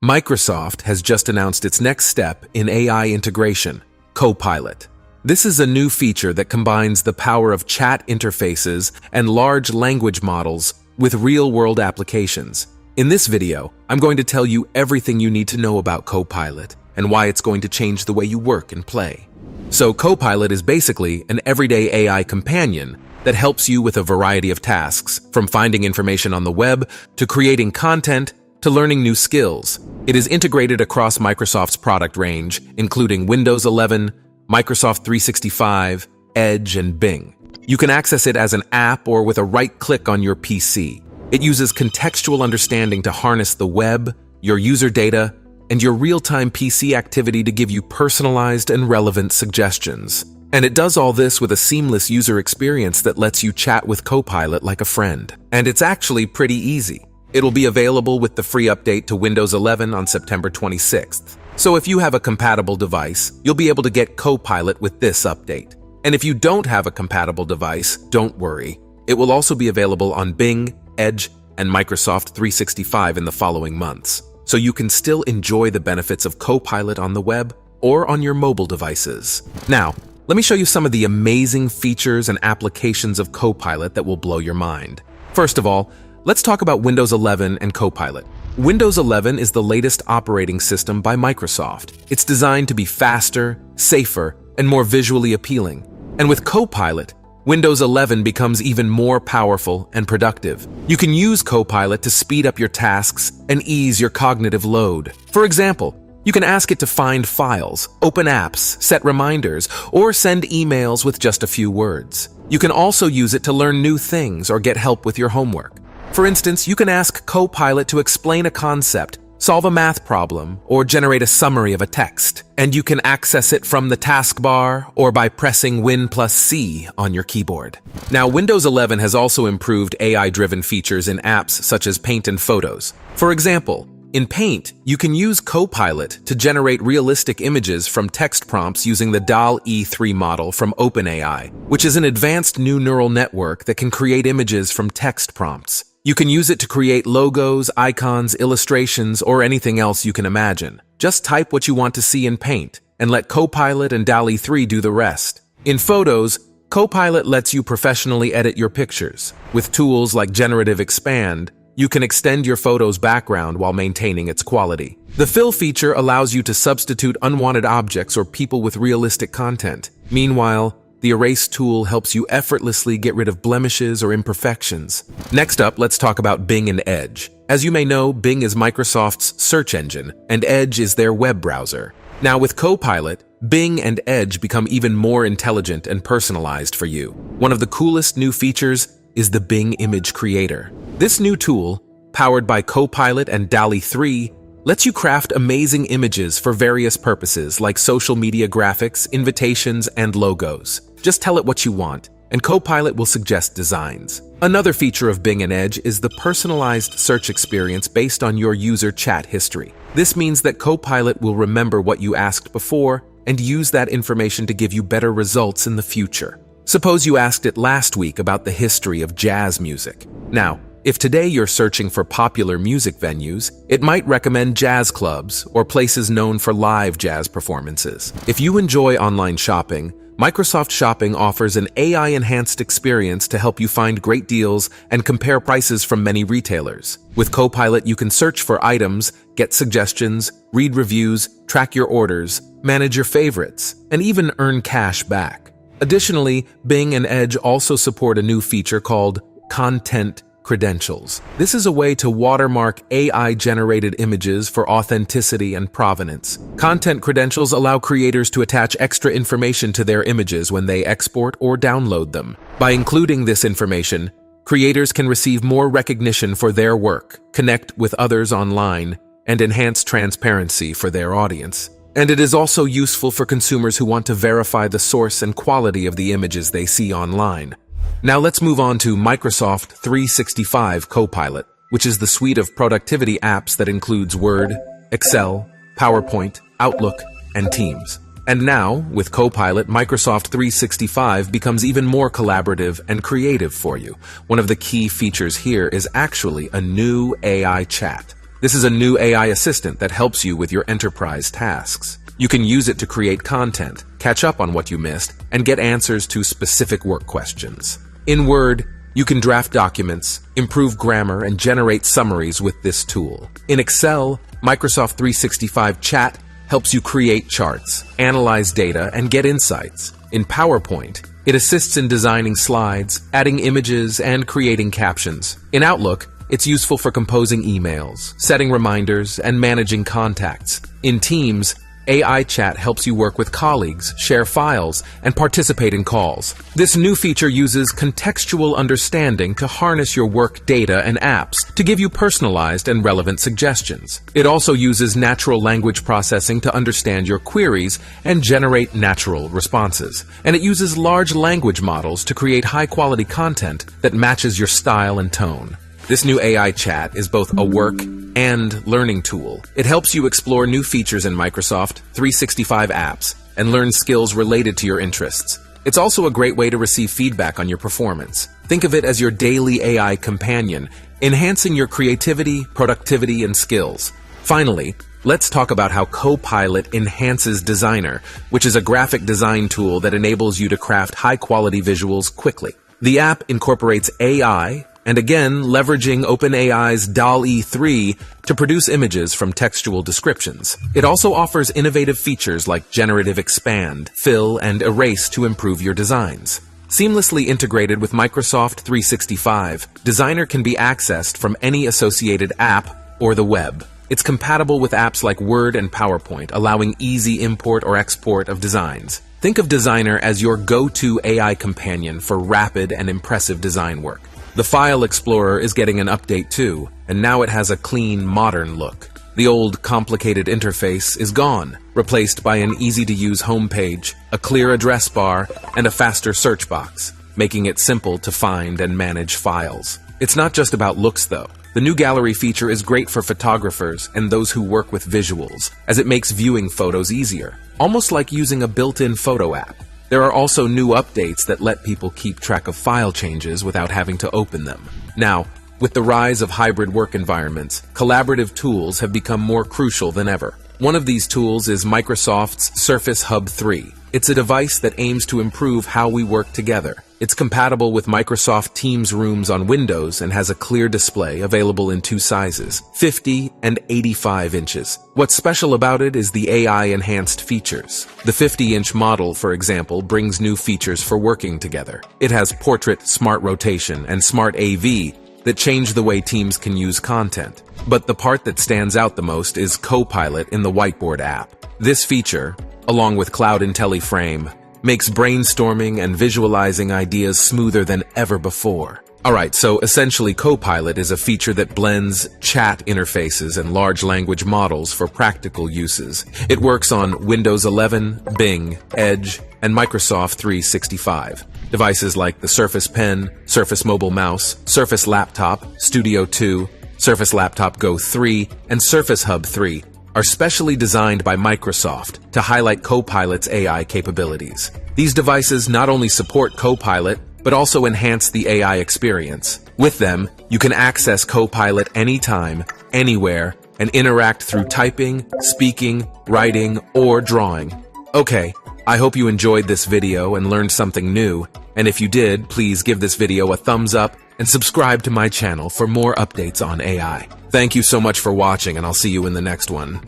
Microsoft has just announced its next step in AI integration, Copilot. This is a new feature that combines the power of chat interfaces and large language models with real-world applications. In this video, I'm going to tell you everything you need to know about Copilot and why it's going to change the way you work and play. So Copilot is basically an everyday AI companion that helps you with a variety of tasks, from finding information on the web to creating content to learning new skills. It is integrated across Microsoft's product range, including Windows 11, Microsoft 365, Edge, and Bing. You can access it as an app or with a right click on your PC. It uses contextual understanding to harness the web, your user data, and your real-time PC activity to give you personalized and relevant suggestions. And it does all this with a seamless user experience that lets you chat with Copilot like a friend. And it's actually pretty easy. It'll be available with the free update to Windows 11 on September 26th. So if you have a compatible device, you'll be able to get Copilot with this update. And if you don't have a compatible device, don't worry. It will also be available on Bing, Edge, and Microsoft 365 in the following months. So you can still enjoy the benefits of Copilot on the web or on your mobile devices. Now, let me show you some of the amazing features and applications of Copilot that will blow your mind. First of all, let's talk about Windows 11 and Copilot. Windows 11 is the latest operating system by Microsoft. It's designed to be faster, safer, and more visually appealing. And with Copilot, Windows 11 becomes even more powerful and productive. You can use Copilot to speed up your tasks and ease your cognitive load. For example, you can ask it to find files, open apps, set reminders, or send emails with just a few words. You can also use it to learn new things or get help with your homework. For instance, you can ask Copilot to explain a concept, solve a math problem, or generate a summary of a text. And you can access it from the taskbar or by pressing Win+C on your keyboard. Now, Windows 11 has also improved AI-driven features in apps such as Paint and Photos. For example, in Paint, you can use Copilot to generate realistic images from text prompts using the DALL-E 3 model from OpenAI, which is an advanced new neural network that can create images from text prompts. You can use it to create logos, icons, illustrations, or anything else you can imagine. Just type what you want to see in Paint, and let Copilot and DALL-E 3 do the rest. In Photos, Copilot lets you professionally edit your pictures. With tools like Generative Expand, you can extend your photo's background while maintaining its quality. The Fill feature allows you to substitute unwanted objects or people with realistic content. Meanwhile, the Erase tool helps you effortlessly get rid of blemishes or imperfections. Next up, let's talk about Bing and Edge. As you may know, Bing is Microsoft's search engine, and Edge is their web browser. Now with Copilot, Bing and Edge become even more intelligent and personalized for you. One of the coolest new features is the Bing Image Creator. This new tool, powered by Copilot and DALL-E 3, lets you craft amazing images for various purposes like social media graphics, invitations, and logos. Just tell it what you want, and Copilot will suggest designs. Another feature of Bing and Edge is the personalized search experience based on your user chat history. This means that Copilot will remember what you asked before and use that information to give you better results in the future. Suppose you asked it last week about the history of jazz music. Now, if today you're searching for popular music venues, it might recommend jazz clubs or places known for live jazz performances. If you enjoy online shopping, Microsoft Shopping offers an AI-enhanced experience to help you find great deals and compare prices from many retailers. With Copilot, you can search for items, get suggestions, read reviews, track your orders, manage your favorites, and even earn cash back. Additionally, Bing and Edge also support a new feature called Content Credentials. This is a way to watermark AI-generated images for authenticity and provenance. Content credentials allow creators to attach extra information to their images when they export or download them. By including this information, creators can receive more recognition for their work, connect with others online, and enhance transparency for their audience. And it is also useful for consumers who want to verify the source and quality of the images they see online. Now let's move on to Microsoft 365 Copilot, which is the suite of productivity apps that includes Word, Excel, PowerPoint, Outlook, and Teams. And now, with Copilot, Microsoft 365 becomes even more collaborative and creative for you. One of the key features here is actually a new AI chat. This is a new AI assistant that helps you with your enterprise tasks. You can use it to create content, catch up on what you missed, and get answers to specific work questions. In Word, you can draft documents, improve grammar, and generate summaries with this tool. In Excel, Microsoft 365 Chat helps you create charts, analyze data, and get insights. In PowerPoint, it assists in designing slides, adding images, and creating captions. In Outlook, it's useful for composing emails, setting reminders, and managing contacts. In Teams, AI Chat helps you work with colleagues, share files, and participate in calls. This new feature uses contextual understanding to harness your work data and apps to give you personalized and relevant suggestions. It also uses natural language processing to understand your queries and generate natural responses. And it uses large language models to create high-quality content that matches your style and tone. This new AI chat is both a work and learning tool. It helps you explore new features in Microsoft 365 apps and learn skills related to your interests. It's also a great way to receive feedback on your performance. Think of it as your daily AI companion, enhancing your creativity, productivity, and skills. Finally, let's talk about how Copilot enhances Designer, which is a graphic design tool that enables you to craft high-quality visuals quickly. The app incorporates AI, and again, leveraging OpenAI's DALL-E 3 to produce images from textual descriptions. It also offers innovative features like generative expand, fill, and erase to improve your designs. Seamlessly integrated with Microsoft 365, Designer can be accessed from any associated app or the web. It's compatible with apps like Word and PowerPoint, allowing easy import or export of designs. Think of Designer as your go-to AI companion for rapid and impressive design work. The File Explorer is getting an update too, and now it has a clean, modern look. The old, complicated interface is gone, replaced by an easy-to-use homepage, a clear address bar, and a faster search box, making it simple to find and manage files. It's not just about looks, though. The new gallery feature is great for photographers and those who work with visuals, as it makes viewing photos easier, almost like using a built-in photo app. There are also new updates that let people keep track of file changes without having to open them. Now, with the rise of hybrid work environments, collaborative tools have become more crucial than ever. One of these tools is Microsoft's Surface Hub 3. It's a device that aims to improve how we work together. It's compatible with Microsoft Teams rooms on Windows and has a clear display available in two sizes, 50 and 85 inches. What's special about it is the AI-enhanced features. The 50-inch model, for example, brings new features for working together. It has Portrait, Smart Rotation, and Smart AV that change the way teams can use content. But the part that stands out the most is Copilot in the Whiteboard app. This feature, along with Cloud IntelliFrame, makes brainstorming and visualizing ideas smoother than ever before. Alright, so essentially Copilot is a feature that blends chat interfaces and large language models for practical uses. It works on Windows 11, Bing, Edge, and Microsoft 365. Devices like the Surface Pen, Surface Mobile Mouse, Surface Laptop, Studio 2, Surface Laptop Go 3, and Surface Hub 3 are specially designed by Microsoft to highlight Copilot's AI capabilities. These devices not only support Copilot, but also enhance the AI experience. With them, you can access Copilot anytime, anywhere, and interact through typing, speaking, writing, or drawing. Okay, I hope you enjoyed this video and learned something new, and if you did, please give this video a thumbs up and subscribe to my channel for more updates on AI. Thank you so much for watching, and I'll see you in the next one.